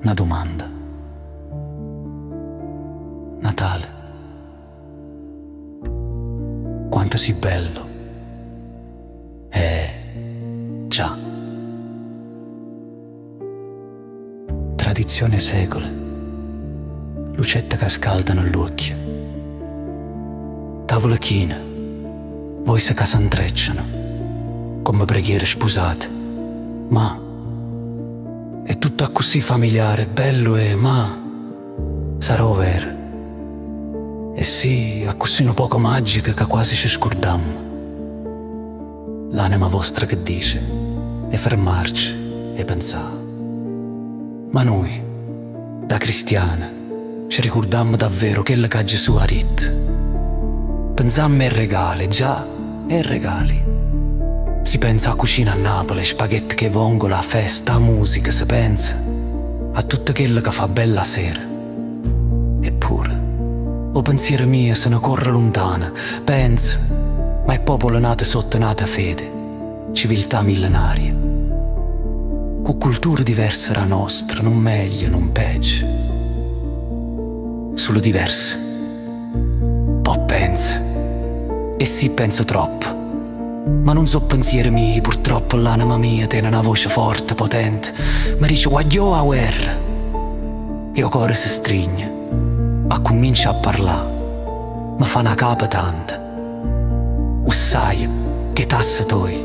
una domanda. Natale. Quanto sei bello. Già. Tradizione secole. Lucette che scaldano l'occhio. Tavola china. Voice che s'intrecciano. Come preghiere sposate. Ma è tutto così familiare, bello ma sarà vero. E sì, così un poco magica che quasi ci scordammo. L'anima vostra che dice è fermarci e pensare. Ma noi, da cristiana, ci ricordammo davvero quello che Gesù ha detto. Pensammo ai regali, già, ai regali. Si pensa a cucina a Napoli, spaghetti che vongola, a festa, a musica, si pensa a tutto quello che fa bella sera. Eppure, o pensiero mio se ne corre lontana, penso, ma è popolo nato sotto nata fede, civiltà millenaria, con culture diverse da nostra, non meglio, non peggio, solo diverse. Poi penso, e sì penso troppo. Ma non so pensieri miei, purtroppo l'anima mia tiene una voce forte, potente. Mi dice guagliò a guerra. E il cuore si stringe, ma comincia a parlare. Mi fa una capa tanta. O sai che tasse toi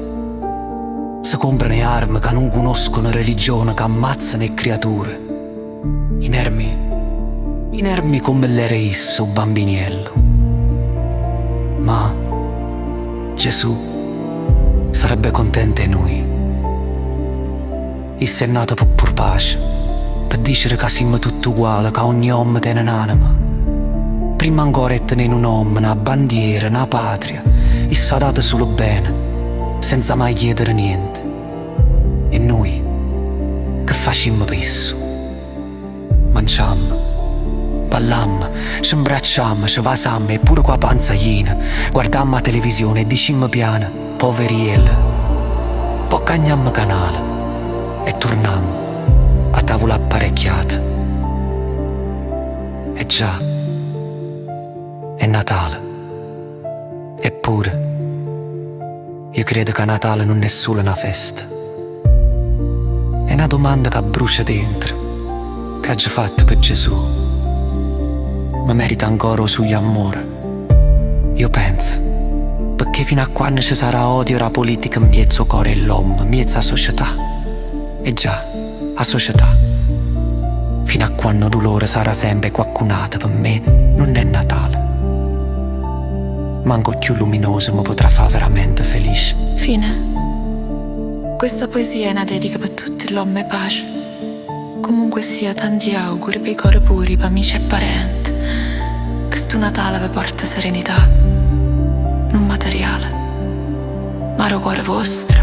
si comprano armi che non conoscono religione, che ammazzano le creature. Inermi come l'era isso, bambiniello. Ma Gesù sarebbe contento di noi. Issa è nata per pur pace, per dire che siamo tutti uguali, che ogni uomo tiene un'anima. Prima ancora è tenere un uomo, una bandiera, una patria. Issa ha dato solo bene, senza mai chiedere niente. E noi, che facciamo per isso? Mangiamo, ballammo, ci imbracciamo, ci vasammo e pure qua panza piena. Guardammo la televisione e dicimmo piano, poveriello. Poi cagnammo canale e tornammo a tavola apparecchiata. E già, è Natale. Eppure, io credo che Natale non è solo una festa. È una domanda che brucia dentro, che ha già fatto per Gesù. Ma merita ancora sugli amore. Io penso, perché fino a quando ci sarà odio la politica in mezzo cuore e l'uomo, in mezzo alla società. E già, la società. Fino a quando dolore sarà sempre qualcunata, per me non è Natale. Manco più luminoso mi potrà fare veramente felice. Fine. Questa poesia è una dedica per tutti l'uomo e pace. Comunque sia, tanti auguri per i cori puri, per amici e parenti. Che sto Natale vi porta serenità, non materiale, ma il cuore vostro.